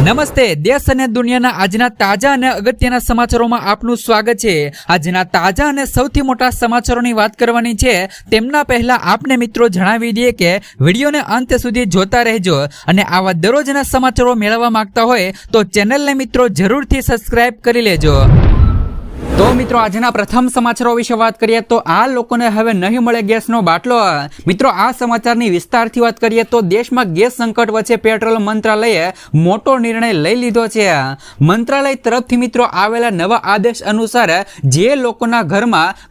નમસ્તે, દેશ અને દુનિયાના આજના તાજા અને અગત્યના સમાચારોમાં આપનું સ્વાગત છે। આજના તાજા અને સૌથી મોટા સમાચારોની વાત કરવાની છે। તેમના પહેલા આપને મિત્રો જણાવી દઈએ કે વિડીયોને અંત સુધી જોતા રહેજો અને આવા દરરોજના સમાચારો મેળવવા માંગતા હોય તો ચેનલને મિત્રો જરૂરથી સબસ્ક્રાઇબ કરી લેજો। તો મિત્રો આજના પ્રથમ સમાચારો વિશે વાત કરીએ તો આ લોકોને હવે નહીં મળે ગેસનો બાટલો। મિત્રો આ સમાચારની વિસ્તારથી વાત કરીએ તો દેશમાં ગેસ સંકટ વચ્ચે પેટ્રોલ મંત્રાલયે મોટો નિર્ણય લઈ લીધો છે। મંત્રાલય તરફથી મિત્રો આવેલા નવા આદેશ અનુસાર જે લોકોના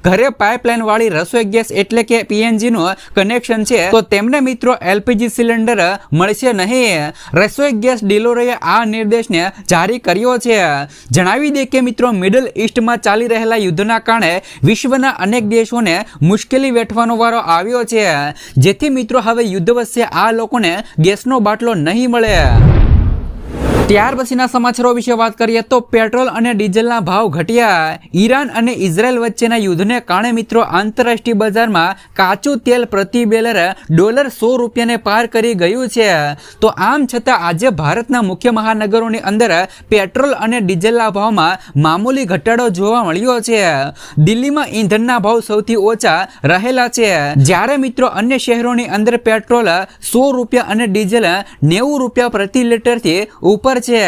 ઘરે પાઇપલાઇન વાળી રસોઈ ગેસ એટલે કે પીએનજી નું કનેક્શન છે તો તેમને મિત્રો એલપીજી સિલિન્ડર મળશે નહીં। રસોઈ ગેસ ડીલરોએ આ નિર્દેશને જારી કર્યો છે। જણાવી દે કે મિત્રો મિડલ ઈસ્ટમાં ચાલી રહેલા યુદ્ધના કારણે વિશ્વના અનેક દેશોને મુશ્કેલી વેઠવાનો વારો આવ્યો છે, જેથી મિત્રો હવે યુદ્ધ વચ્ચે આ લોકોને ગેસનો બાટલો નહીં મળે। ત્યાર પછીના સમાચારો વિશે વાત કરીએ તો પેટ્રોલ અને ડીઝલના ભાવ ઘટ્યા। ઈરાન અને ઇઝરાયલ વચ્ચેના યુદ્ધને કારણે મિત્રો આંતરરાષ્ટ્રીય બજારમાં કાચું તેલ પ્રતિ બેરલ $100 પાર કરી ગયું છે। તો આમ છતાં આજે ભારતના મુખ્ય મહાનગરોની અંદર પેટ્રોલ અને ડીઝલના ભાવમાં મામૂલી ઘટાડો જોવા મળ્યો છે। દિલ્હીમાં ઈંધણના ભાવ સૌથી ઓછા રહેલા છે, જ્યારે મિત્રો અન્ય શહેરોની અંદર પેટ્રોલ $100 અને ડીઝલ $90 પ્રતિ લીટરથી ઉપર છે।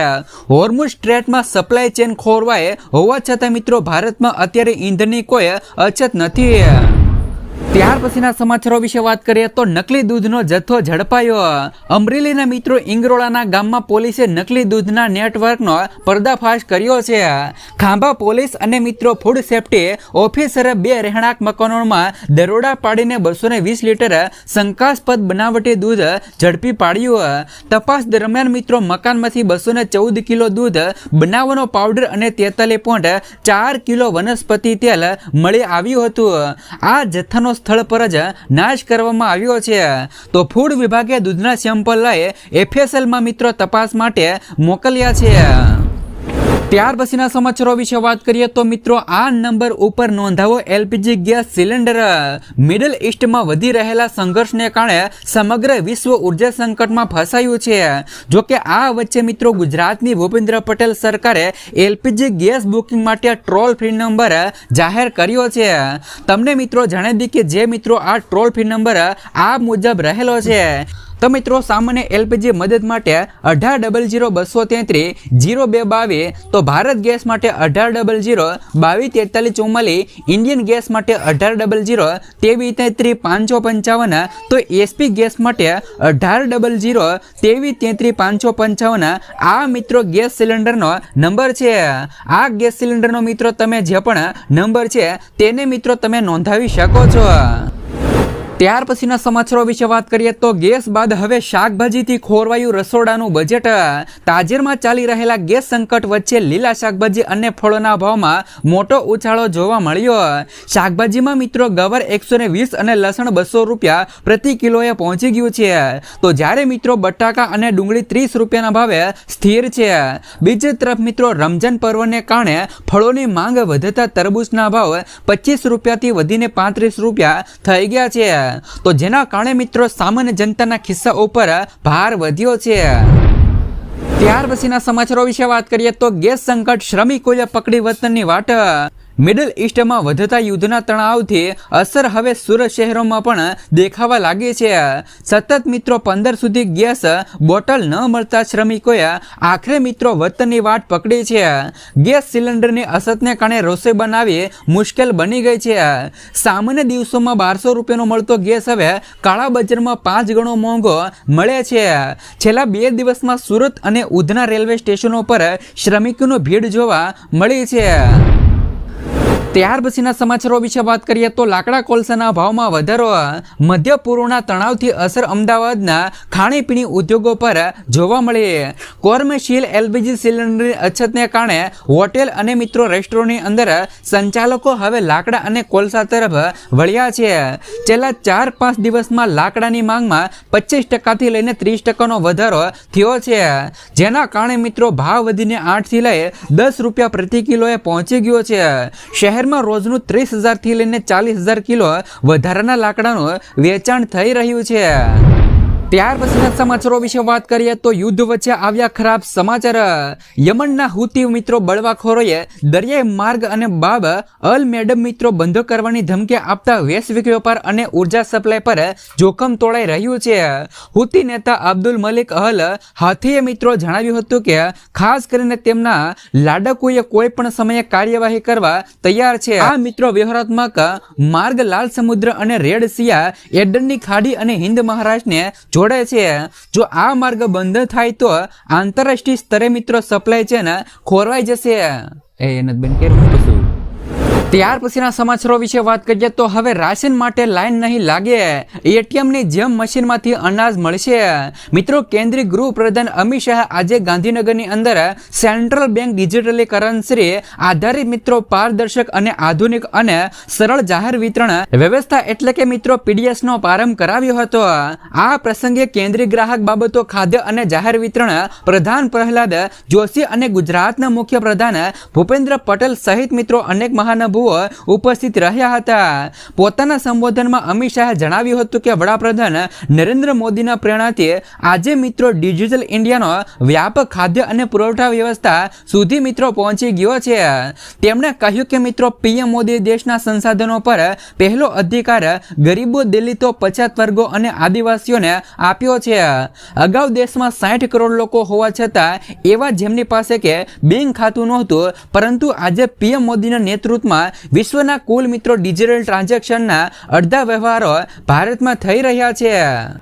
હોર્મુઝ સ્ટ્રેટમાં સપ્લાય ચેન ખોરવાય હોવા છતાં મિત્રો ભારતમાં અત્યારે ઈંધણની કોઈ અછત નથી। ત્યાર પછીના સમાચારો વિશે વાત કરીએ તો નકલી દૂધનો જથ્થો ઝડપાયો। અમરેલીના મિત્રો ઇંગરોળાના ગામમાં પોલીસે નકલી દૂધના નેટવર્કનો પર્દાફાશ કર્યો છે। ખાંભા પોલીસ અને મિત્રો ફૂડ સેફ્ટી ઓફિસરે 2 રહેણાંક મકાનોમાં દરોડા પાડીને 220 લીટર શંકાસ્પદ બનાવટી દૂધ ઝડપી પાડ્યું। તપાસ દરમિયાન મિત્રો મકાનમાંથી 214 કિલો દૂધ બનાવવાનો પાવડર અને 43.4 કિલો વનસ્પતિ તેલ મળી આવ્યું હતું। આ જથ્થાનો સ્થળ પર જ નાશ કરવામાં આવ્યો છે। તો ફૂડ વિભાગે દૂધના સેમ્પલ લઈ એફએસએલમાં મિત્રો તપાસ માટે મોકલ્યા છે। ત્યાર પછીના સમાચારો વિશે વાત કરીએ તો મિત્રો આ નંબર ઉપર નોંધાવો એલપીજી ગેસ સિલિન્ડર। મિડલ ઈસ્ટમાં વધી રહેલા સંઘર્ષને કારણે સમગ્ર વિશ્વ ઉર્જા સંકટમાં ફસાયું છે। જોકે આ વચ્ચે મિત્રો ગુજરાતની ભૂપેન્દ્ર પટેલ સરકારે એલપીજી ગેસ બુકિંગ માટે ટોલ ફ્રી નંબર જાહેર કર્યો છે। તમને મિત્રો જણાવી દઈએ કે જે મિત્રો આ ટોલ ફ્રી નંબર આ મુજબ રહેલો છે। તો મિત્રો સામાન્ય એલપીજી મદદ માટે 1800-233-0222, તો ભારત ગેસ માટે 1800-2243-44, ઇન્ડિયન ગેસ માટે 1800-2333-555, તો એસપી ગેસ માટે 1800-2333-555 આ મિત્રો ગેસ સિલિન્ડરનો નંબર છે। આ ગેસ સિલિન્ડરનો મિત્રો તમે જે પણ નંબર છે તેને મિત્રો તમે નોંધાવી શકો છો। ત્યાર પછીના સમાચારો વિશે વાત કરીએ તો ગેસ બાદ હવે શાકભાજીથી ખોરવાયું રસોડાનું બજેટ। તાજેરમાં ચાલી રહેલા ગેસ સંકટ વચ્ચે લીલા શાકભાજી અને ફળોના ભાવમાં મોટો ઉછાળો જોવા મળ્યો। શાકભાજીમાં મિત્રો ગવાર 120 અને લસણ $200 પ્રતિ કિલોએ પહોંચી ગયું છે, તો જ્યારે મિત્રો બટાકા અને ડુંગળી $30 ભાવે સ્થિર છે। બીજી તરફ મિત્રો રમજાન પર્વને કારણે ફળોની માંગ વધતા તરબૂચના ભાવ $25 થી વધીને $35 થઈ ગયા છે, તો જેના કારણે મિત્રો સામાન્ય જનતાના ખિસ્સા ઉપર ભાર વધ્યો છે। ત્યાર પછીના સમાચારો વિશે વાત કરીએ તો ગેસ સંકટ શ્રમિકોએ પકડી વતનની વાટ। મિડલ ઈસ્ટમાં વધતા યુદ્ધના તણાવથી અસર હવે સુરત શહેરોમાં પણ દેખાવા લાગી છે। સતત મિત્રો 15 સુધી ગેસ બોટલ ન મળતા શ્રમિકોએ આખરે મિત્રો વતનની વાટ પકડી છે। ગેસ સિલિન્ડરની અછતને કારણે રસોઈ બનાવવી મુશ્કેલ બની ગઈ છે। સામાન્ય દિવસોમાં $1200 મળતો ગેસ હવે કાળા બજારમાં 5 ગણો મોંઘો મળે છે। છેલ્લા 2 દિવસમાં સુરત અને ઉધના રેલવે સ્ટેશનો પર શ્રમિકોની ભીડ જોવા મળી છે। ત્યાર પછીના સમાચારો વિશે વાત કરીએ તો લાકડા કોલસાના ભાવમાં વધારો। મધ્ય પૂર્વના તણાવથી અસર અમદાવાદના ખાણીપીણી ઉદ્યોગો પર જોવા મળી। કોર્મશીલ એલપીજી સિલિન્ડરની અછતને કારણે હોટેલ અને મિત્રો રેસ્ટોરન્ટની અંદર સંચાલકો હવે લાકડા અને કોલસા તરફ વળ્યા છે। છેલ્લા 4-5 દિવસમાં લાકડાની માંગમાં 25% થી લઈને 30% વધારો થયો છે, જેના કારણે મિત્રો ભાવ વધીને 8 થી લઈ $10 પ્રતિ કિલોએ પહોંચી ગયો છે। શહેરમાં રોજનું 30,000 થી લઈને 40,000 કિલો વધારાના લાકડાનું વેચાણ થઈ રહ્યું છે। ત્યાર પછીના સમાચારો વિશે વાત કરીએ તો ગેસ સંકટ શ્રમિકોએ પકડી વતનની વાટ। મિડલ ઈસ્ટમાં વધતા યુદ્ધના તણાવથી અસર હવે સુરત શહેરોમાં પણ દેખાવા લાગી છે। સતત મિત્રો 15 સુધી ગેસ બોટલ ન મળતા શ્રમિકોએ આખરે મિત્રો વતનની વાટ પકડી છે। શાકભાજીમાં મિત્રો ગવાર 120 અને લસણ $200 પ્રતિ કિલોએ પહોંચી ગયું છે, તો જ્યારે મિત્રો બટાકા અને ડુંગળી $30 ભાવે સ્થિર છે। બીજી તરફ મિત્રો રમજાન પર્વને કારણે ફળોની માંગ વધતા તરબૂચના ભાવ $25 થી વધીને $35 થઈ ગયા છે, જેના કારણે મિત્રો ભાવ વધીને 8 થી લઈ $10 પ્રતિ કિલોએ પહોંચી ગયો છે। શહેરમાં રોજનું 30,000 થી લઈને 40,000 કિલો વધારાના લાકડાનું વેચાણ થઈ રહ્યું છે। ત્યાર પછીના સમાચારો વિશે વાત કરીએ તો યુદ્ધ વચ્ચે આવ્યા ખરાબ સમાચાર. યમનના હુતી મિત્રો બળવાખોરોએ દરિયાઈ માર્ગ અને બાબ અલ મેડમ મિત્રો બંધ કરવાની ધમકી આપતા વૈશ્વિક વેપાર અને ઉર્જા સપ્લાય પર જોખમ તોડાઈ રહ્યું છે. હુતી નેતા અબ્દુલ મલિક અલ હાથીએ મિત્રો જણાવ્યું હતું કે ખાસ કરીને તેમના લાડકોએ કોઈ પણ સમયે કાર્યવાહી કરવા તૈયાર છે. આ મિત્રો વ્યૂહાત્મક માર્ગ લાલ સમુદ્ર અને રેડ સિયા એડનની ખાડી અને હિન્દ મહારાષ્ટ્રને જોડે છે. જો આ માર્ગ બંધ થાય તો આંતરરાષ્ટ્રીય સ્તરે મિત્રો સપ્લાય ચેન ખોરવાઈ જશે. ત્યાર પછીના સમાચારો વિશે વાત કરીએ તો હવે રાશન માટે લાઈન નહીં લાગે, એટીએમની જેમ મશીનમાંથી અનાજ મળશે. મિત્રો કેન્દ્રીય ગૃહ પ્રધાન અમિત શાહ આજે ગાંધીનગરની અંદર સેન્ટ્રલ બેંક ડિજિટલીકરણશ્રી આધારિત મિત્રો પારદર્શક અને આધુનિક અને સરળ જાહેર વિતરણ વ્યવસ્થા એટલે કે મિત્રો પીડીએસ નો પ્રારંભ કરાવ્યો હતો. આ પ્રસંગે કેન્દ્રીય ગ્રાહક બાબતો ખાદ્ય અને જાહેર વિતરણ પ્રધાન પ્રહલાદ જોશી અને ગુજરાતના મુખ્ય પ્રધાન ભૂપેન્દ્ર પટેલ સહિત મિત્રો અનેક મહાનુભાવો ઉપસ્થિત રહ્યા હતા. પોતાના સંબોધનમાં અમિત શાહે જણાવ્યું હતું કે વડાપ્રધાન નરેન્દ્ર મોદીના પ્રેરણાથી આજે મિત્રો ડિજિટલ ઇન્ડિયાનો વ્યાપક ખાદ્ય અને પુરવઠા વ્યવસ્થા સુધી મિત્રો પહોંચી ગયો છે. તેમણે કહ્યું કે મિત્રો પીએમ મોદી દેશના સંસાધનો પર પહેલો અધિકાર ગરીબો, દલિતો, પછાત વર્ગો અને આદિવાસીઓને આપ્યો છે. અગાઉ દેશમાં 60 કરોડ લોકો હોવા છતાં એવા જેમની પાસે કે બેંક ખાતું નહોતું, પરંતુ આજે પીએમ મોદીના નેતૃત્વમાં વિશ્વના કુલ મિત્રો ડિજિટલ ટ્રાન્ઝેક્શનના અડધા વ્યવહારો ભારતમાં થઈ રહ્યા છે.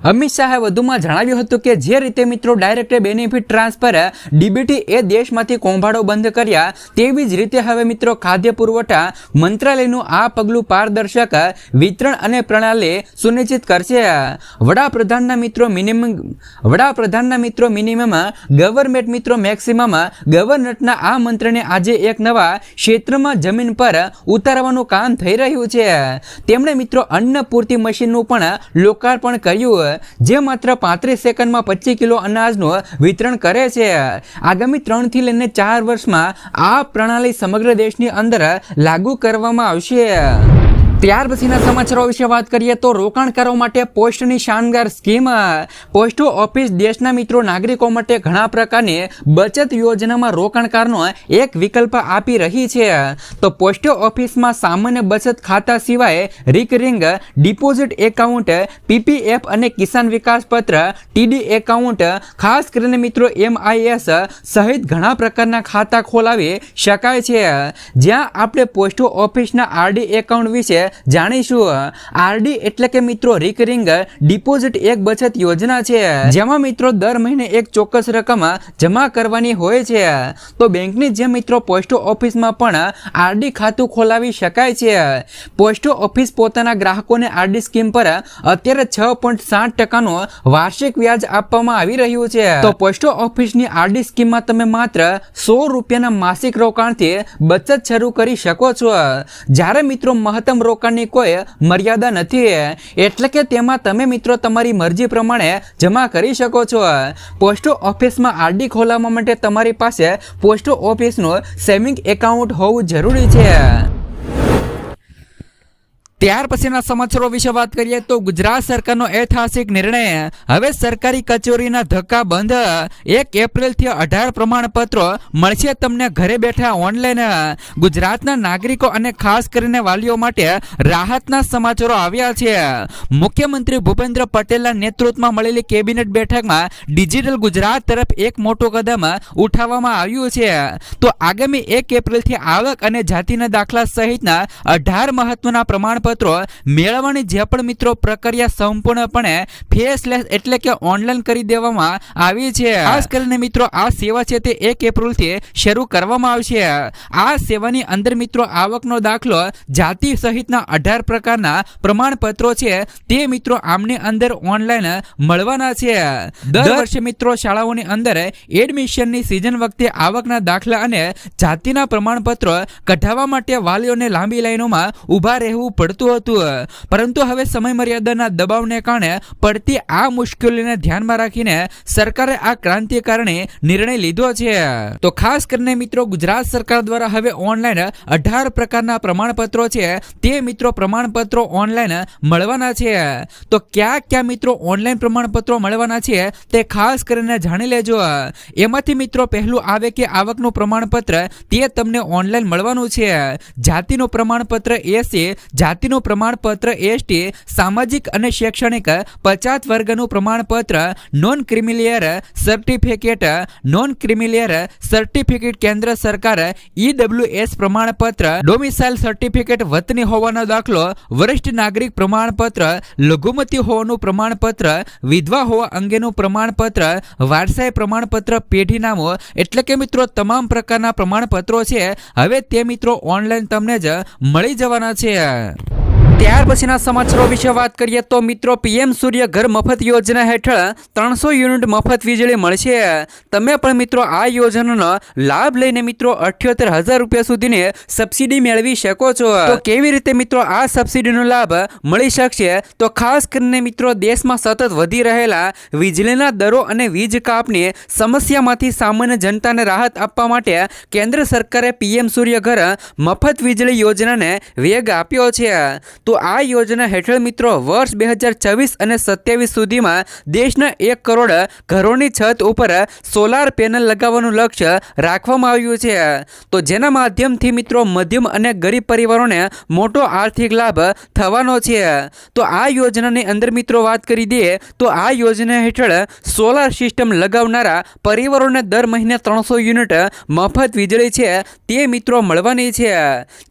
અમિત શાહે વધુમાં જણાવ્યું હતું કે જે રીતે મિત્રો ડાયરેક્ટ બેનિફિટ ટ્રાન્સફર ડીબીટી એ દેશમાંથી કૌભાંડો બંધ કર્યા, તેવી જ રીતે હવે મિત્રો ખાદ્ય પુરવઠા મંત્રાલયનું આ પગલું પારદર્શક વિતરણ અને પ્રણાલી સુનિશ્ચિત કરશે. વડાપ્રધાનના મિત્રો મિનિમમ ગવર્મેન્ટ મિત્રો મેક્સિમમ ગવર્નરના આ મંત્રને આજે એક નવા ક્ષેત્રમાં જમીન પર ઉતારવાનું કામ થઈ રહ્યું છે. તેમણે મિત્રો અન્ન પૂર્તિ મશીનનું પણ લોકાર્પણ કર્યું, જે માત્ર 35 સેકન્ડમાં 25 કિલો અનાજનું વિતરણ કરે છે. આગામી 3 થી લઈને 4 વર્ષમાં આ પ્રણાલી સમગ્ર દેશની અંદર લાગુ કરવામાં આવશે. ત્યાર પછીના સમાચારો વિશે વાત કરીએ તો રોકાણકારો માટે પોસ્ટની શાનદાર સ્કીમ. પોસ્ટ ઓફિસ દેશના મિત્રો નાગરિકો માટે ઘણા પ્રકારની બચત યોજનામાં રોકાણકારનો એક વિકલ્પ આપી રહી છે. તો પોસ્ટ ઓફિસમાં સામાન્ય બચત ખાતા સિવાય રિકરિંગ ડિપોઝિટ એકાઉન્ટ, પીપીએફ અને કિસાન વિકાસ પત્ર ટીડી એકાઉન્ટ, ખાસ કરીને મિત્રો MIS સહિત ઘણા પ્રકારના ખાતા ખોલાવી શકાય છે. જ્યાં આપણે પોસ્ટ ઓફિસના આરડી એકાઉન્ટ વિશે જાણીશું. આરડી એટલે કે મિત્રો રિકરિંગ ડિપોઝિટ એક બચત યોજના છે, જેમાં મિત્રો દર મહિને એક ચોક્કસ રકમ જમા કરવાની હોય છે. તો બેંકની જેમ મિત્રો પોસ્ટ ઓફિસમાં પણ આરડી ખાતું ખોલાવી શકાય છે. પોસ્ટ ઓફિસ પોતાના ગ્રાહકોને આરડી સ્કીમ પર અત્યારે 6.7% વાર્ષિક વ્યાજ આપવામાં આવી રહ્યું છે. તો પોસ્ટ ઓફિસની આરડી સ્કીમમાં તમે માત્ર 100 રૂપિયાના માસિક રોકાણથી બચત શરૂ કરી શકો છો. જ્યારે મિત્રો મહત્તમ રોકાણની કોઈ મર્યાદા નથી, એટલે કે તેમાં તમે મિત્રો તમારી મરજી પ્રમાણે જમા કરી શકો છો. પોસ્ટ ઓફિસમાં આરડી ખોલાવવા માટે તમારી પાસે પોસ્ટ ઓફિસનું સેવિંગ એકાઉન્ટ હોવું જરૂરી છે. ત્યાર પછીના સમાચારો વિશે વાત કરીએ તો ગુજરાત સરકારનો ઐતિહાસિક નિર્ણય. હવે સરકારી કચેરીના ધક્કા બંધ. 1 એપ્રિલથી 18 પ્રમાણપત્રો મળશે તમને ઘરે બેઠા ઓનલાઈન. ગુજરાતના નાગરિકો અને ખાસ કરીને વાલીઓ માટે રાહતના સમાચારો આવ્યા છે. મુખ્યમંત્રી ભૂપેન્દ્ર પટેલના નેતૃત્વમાં મળેલી કેબિનેટ બેઠકમાં ડિજિટલ ગુજરાત તરફ એક મોટું કદમ ઉઠાવવામાં આવ્યું છે. તો આગામી 1 એપ્રિલથી આવક અને જાતિના દાખલા સહિતના 18 મહત્વના પ્રમાણપત્રો મેળવવાની જે પણ મિત્રો પ્રક્રિયા સંપૂર્ણપણે ફેસલેસ એટલે કે ઓનલાઈન કરી દેવામાં આવી છે. ખાસ કરીને મિત્રો આ સેવા છે તે 1 એપ્રિલથી શરૂ કરવામાં આવશે. આ સેવાની અંદર મિત્રો આવકનો દાખલો, જાતિ સહિતના 18 પ્રકારના પ્રમાણપત્રો છે તે મિત્રો આમની અંદર ઓનલાઈન મળવાના છે. દર વર્ષે મિત્રો શાળાઓની અંદર એડમિશનની સિઝન વખતે આવકના દાખલા અને જાતિના પ્રમાણપત્રો કઢાવવા માટે વાલીઓને લાંબી લાઈનોમાં ઊભા રહેવું પડતું મળતું હતું, પરંતુ હવે સમય મર્યાદાના દબાવને કારણે પડતી આ મુશ્કેલીને ધ્યાનમાં રાખીને સરકારે આ ક્રાંતિકારી નિર્ણય લીધો છે. તો ખાસ કરીને મિત્રો ગુજરાત સરકાર દ્વારા હવે ઓનલાઈન 18 પ્રકારના પ્રમાણપત્રો છે તે મિત્રો પ્રમાણપત્રો ઓનલાઈન મળવાના છે. તો ક્યાં મિત્રો ઓનલાઈન પ્રમાણપત્રો મળવાના છે તે ખાસ કરીને જાણી લેજો. એમાંથી મિત્રો પહેલું આવે કે આવકનું પ્રમાણપત્ર તે તમને ઓનલાઈન મળવાનું છે. જાતિનું પ્રમાણપત્ર SC, જાતિનું પ્રમાણપત્ર ST, સામાજિક અને શૈક્ષણિક 50 વર્ગનું પ્રમાણપત્ર, non creamy layer certificate, non creamy layer certificate કેન્દ્ર સરકાર EWS પ્રમાણપત્ર, ડોમિસાઇલ સર્ટિફિકેટ વતની હોવાનો દાખલો, વરિષ્ઠ નાગરિક પ્રમાણપત્ર, લઘુમતી હોવાનું પ્રમાણપત્ર, વિધવા હોવા અંગેનું પ્રમાણપત્ર, વારસાઈ પ્રમાણપત્ર, પેઢીનામું, એટલે કે મિત્રો તમામ પ્રકારના પ્રમાણપત્રો છે હવે તે મિત્રો ઓનલાઈન તમને જ મળી જવાના છે. ત્યાર પછીના સમાચારો વિશે વાત કરીએ તો મિત્રો PM સૂર્ય ઘર મફત યોજના હેઠળ 300 યુનિટ મફત વીજળી મળશે. તમે પણ મિત્રો આ યોજનાનો લાભ લઈને મિત્રો 78,000 રૂપિયા સુધીની સબસિડી મેળવી શકો છો. તો કેવી રીતે મિત્રો આ સબસિડીનો લાભ મળી શકશે? તો ખાસ કરીને મિત્રો દેશમાં સતત વધી રહેલા વીજળીના દરો અને વીજ કાપની સમસ્યામાંથી સામાન્ય જનતાને રાહત આપવા માટે કેન્દ્ર સરકારે PM સૂર્ય ઘર મફત વીજળી યોજનાને વેગ આપ્યો છે. તો આ યોજના હેઠળ મિત્રો વર્ષ 2024 અને 27 સુધીમાં દેશના 1 કરોડ ઘરોની છત ઉપર સોલાર પેનલ લગાવવાનું લક્ષ્ય રાખવામાં આવ્યું છે. તો જેના માધ્યમથી મિત્રો મધ્યમ અને ગરીબ પરિવારોને મોટો આર્થિક લાભ થવાનો છે. તો આ યોજનાની અંદર મિત્રો વાત કરી દઈએ તો આ યોજના હેઠળ સોલાર સિસ્ટમ લગાવનારા પરિવારોને દર મહિને 300 યુનિટ મફત વીજળી છે તે મિત્રો મળવાની છે.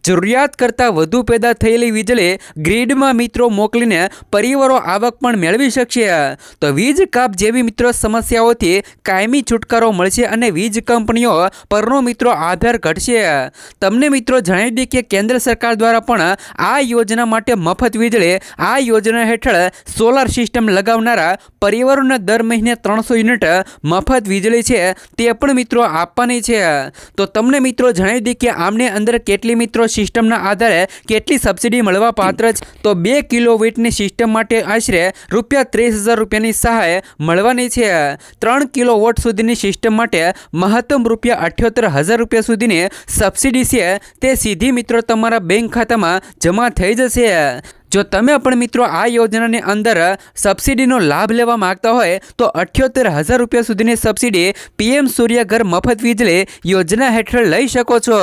જરૂરિયાત કરતાં વધુ પેદા થયેલી વીજળી ગ્રીડમાં મિત્રો મોકલીને પરિવારો આવક પણ મેળવી શકશે. તો વીજ કાપ જેવી મિત્રો સમસ્યાઓથી કાયમી છુટકારો મળશે અને વીજ કંપનીઓ પરનો મિત્રો આધાર ઘટશે. તમને મિત્રો જણાવી દઈએ કે કેન્દ્ર સરકાર દ્વારા પણ આ યોજના માટે મફત વીજળી આ યોજના હેઠળ સોલાર સિસ્ટમ લગાવનારા પરિવારોને દર મહિને 300 યુનિટ મફત વીજળી છે તે પણ મિત્રો આપવાની છે. તો તમને મિત્રો જણાવી દઈએ કે આમને અંદર કેટલી મિત્રો સિસ્ટમના આધારે કેટલી સબસિડી મળવા પાત્ર છે. તો 2 કિલોવોટની સિસ્ટમ માટે આશરે ₹30,000 રૂપિયાની સહાય મળવાની છે. 3 કિલોવોટ સુધીની સિસ્ટમ માટે મહત્તમ ₹78,000 રૂપિયા સુધીની સબસિડી છે તે સીધી મિત્રો તમારા બેંક ખાતામાં જમા થઈ જશે. જો તમે પણ મિત્રો આ યોજનાની અંદર સબસિડીનો લાભ લેવા માંગતા હોય તો 78,000 રૂપિયા સુધીની સબસિડી PM સૂર્ય ઘર મફત વીજળી યોજના હેઠળ લઈ શકો છો.